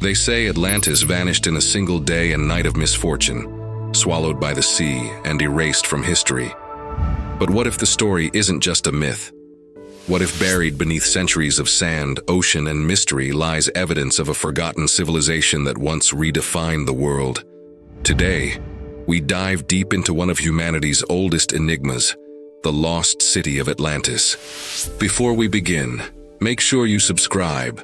They say Atlantis vanished in a single day and night of misfortune, swallowed by the sea and erased from history. But what if the story isn't just a myth? What if buried beneath centuries of sand, ocean, and mystery lies evidence of a forgotten civilization that once redefined the world? Today, we dive deep into one of humanity's oldest enigmas, the lost city of Atlantis. Before we begin, make sure you subscribe,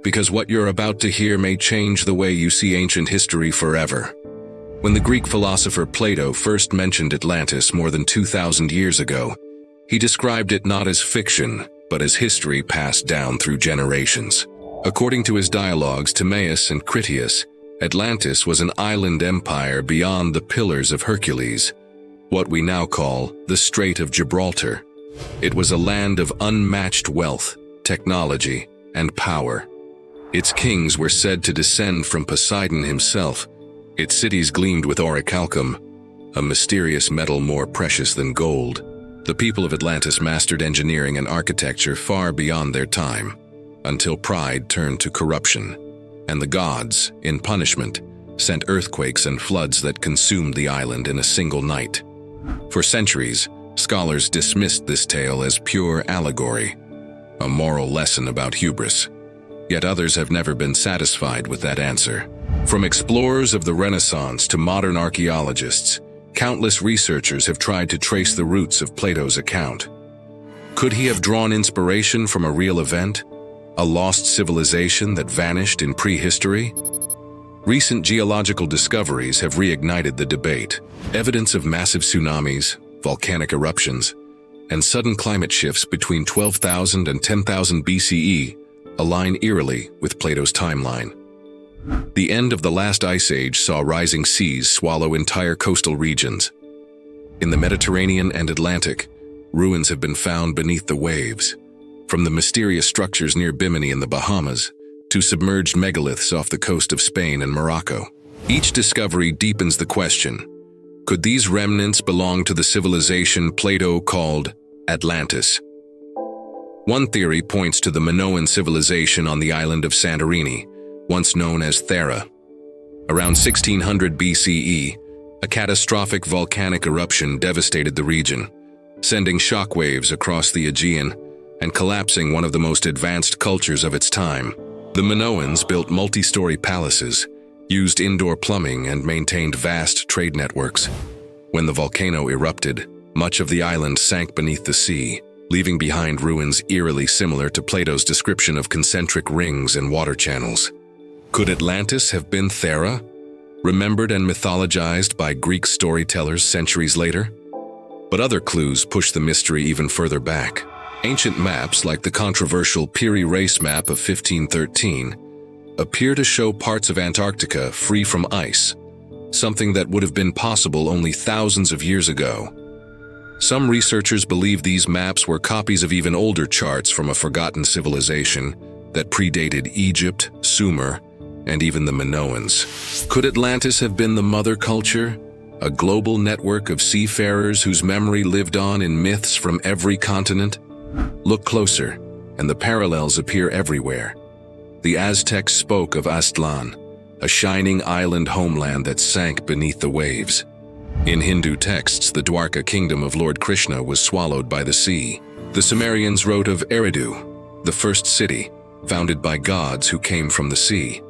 because what you're about to hear may change the way you see ancient history forever. When the Greek philosopher Plato first mentioned Atlantis more than 2,000 years ago, he described it not as fiction, but as history passed down through generations. According to his dialogues Timaeus and Critias, Atlantis was an island empire beyond the Pillars of Hercules, what we now call the Strait of Gibraltar. It was a land of unmatched wealth, technology, and power. Its kings were said to descend from Poseidon himself. Its cities gleamed with orichalcum, a mysterious metal more precious than gold. The people of Atlantis mastered engineering and architecture far beyond their time, until pride turned to corruption, and the gods, in punishment, sent earthquakes and floods that consumed the island in a single night. For centuries, scholars dismissed this tale as pure allegory, a moral lesson about hubris. Yet others have never been satisfied with that answer. From explorers of the Renaissance to modern archaeologists, countless researchers have tried to trace the roots of Plato's account. Could he have drawn inspiration from a real event? A lost civilization that vanished in prehistory? Recent geological discoveries have reignited the debate. Evidence of massive tsunamis, volcanic eruptions, and sudden climate shifts between 12,000 and 10,000 BCE align eerily with Plato's timeline. The end of the last ice age saw rising seas swallow entire coastal regions. In the Mediterranean and Atlantic, ruins have been found beneath the waves, from the mysterious structures near Bimini in the Bahamas to submerged megaliths off the coast of Spain and Morocco. Each discovery deepens the question: could these remnants belong to the civilization Plato called Atlantis? One theory points to the Minoan civilization on the island of Santorini, once known as Thera. Around 1600 BCE, a catastrophic volcanic eruption devastated the region, sending shockwaves across the Aegean and collapsing one of the most advanced cultures of its time. The Minoans built multi-story palaces, used indoor plumbing, and maintained vast trade networks. When the volcano erupted, much of the island sank beneath the sea, leaving behind ruins eerily similar to Plato's description of concentric rings and water channels. Could Atlantis have been Thera, remembered and mythologized by Greek storytellers centuries later? But other clues push the mystery even further back. Ancient maps like the controversial Piri Reis map of 1513 appear to show parts of Antarctica free from ice, something that would have been possible only thousands of years ago. Some researchers believe these maps were copies of even older charts from a forgotten civilization that predated Egypt, Sumer, and even the Minoans. Could Atlantis have been the mother culture, a global network of seafarers whose memory lived on in myths from every continent? Look closer, and the parallels appear everywhere. The Aztecs spoke of Aztlan, a shining island homeland that sank beneath the waves. In Hindu texts, the Dwarka kingdom of Lord Krishna was swallowed by the sea. The Sumerians wrote of Eridu, the first city, founded by gods who came from the sea.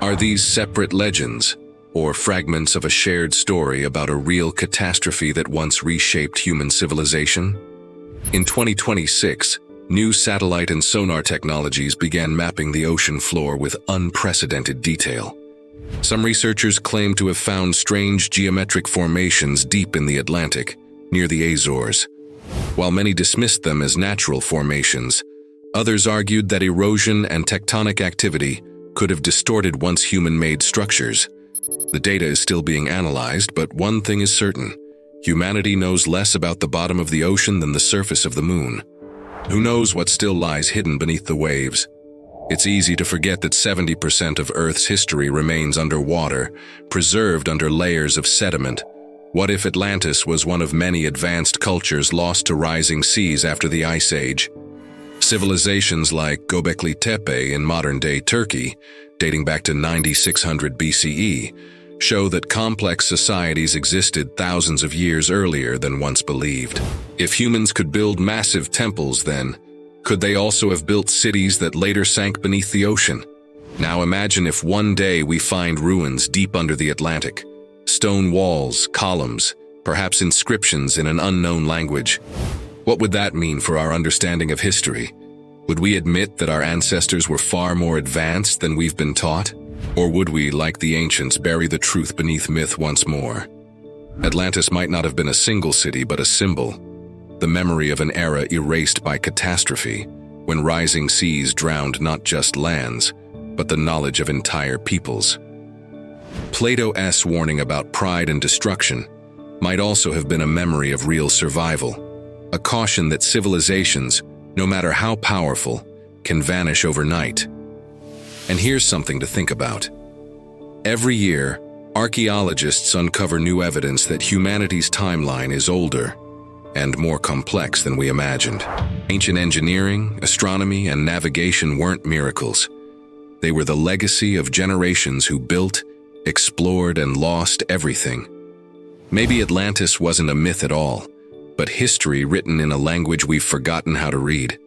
Are these separate legends, or fragments of a shared story about a real catastrophe that once reshaped human civilization? In 2026, new satellite and sonar technologies began mapping the ocean floor with unprecedented detail. Some researchers claim to have found strange geometric formations deep in the Atlantic, near the Azores. While many dismissed them as natural formations, others argued that erosion and tectonic activity could have distorted once human-made structures. The data is still being analyzed, but one thing is certain: humanity knows less about the bottom of the ocean than the surface of the moon. Who knows what still lies hidden beneath the waves? It's easy to forget that 70% of Earth's history remains underwater, preserved under layers of sediment. What if Atlantis was one of many advanced cultures lost to rising seas after the Ice Age? Civilizations like Göbekli Tepe in modern-day Turkey, dating back to 9600 BCE, show that complex societies existed thousands of years earlier than once believed. If humans could build massive temples then, could they also have built cities that later sank beneath the ocean? Now imagine if one day we find ruins deep under the Atlantic. Stone walls, columns, perhaps inscriptions in an unknown language. What would that mean for our understanding of history? Would we admit that our ancestors were far more advanced than we've been taught? Or would we, like the ancients, bury the truth beneath myth once more? Atlantis might not have been a single city, but a symbol. The memory of an era erased by catastrophe, when rising seas drowned not just lands, but the knowledge of entire peoples. Plato's warning about pride and destruction might also have been a memory of real survival, a caution that civilizations, no matter how powerful, can vanish overnight. And here's something to think about. Every year, archaeologists uncover new evidence that humanity's timeline is older and more complex than we imagined. Ancient engineering, astronomy, and navigation weren't miracles. They were the legacy of generations who built, explored, and lost everything. Maybe Atlantis wasn't a myth at all, but history written in a language we've forgotten how to read.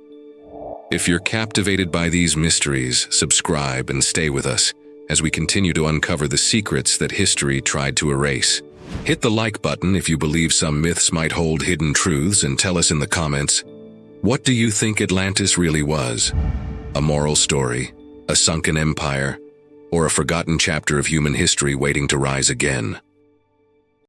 If you're captivated by these mysteries, subscribe and stay with us as we continue to uncover the secrets that history tried to erase. Hit the like button if you believe some myths might hold hidden truths, and tell us in the comments, what do you think Atlantis really was? A moral story, a sunken empire, or a forgotten chapter of human history waiting to rise again?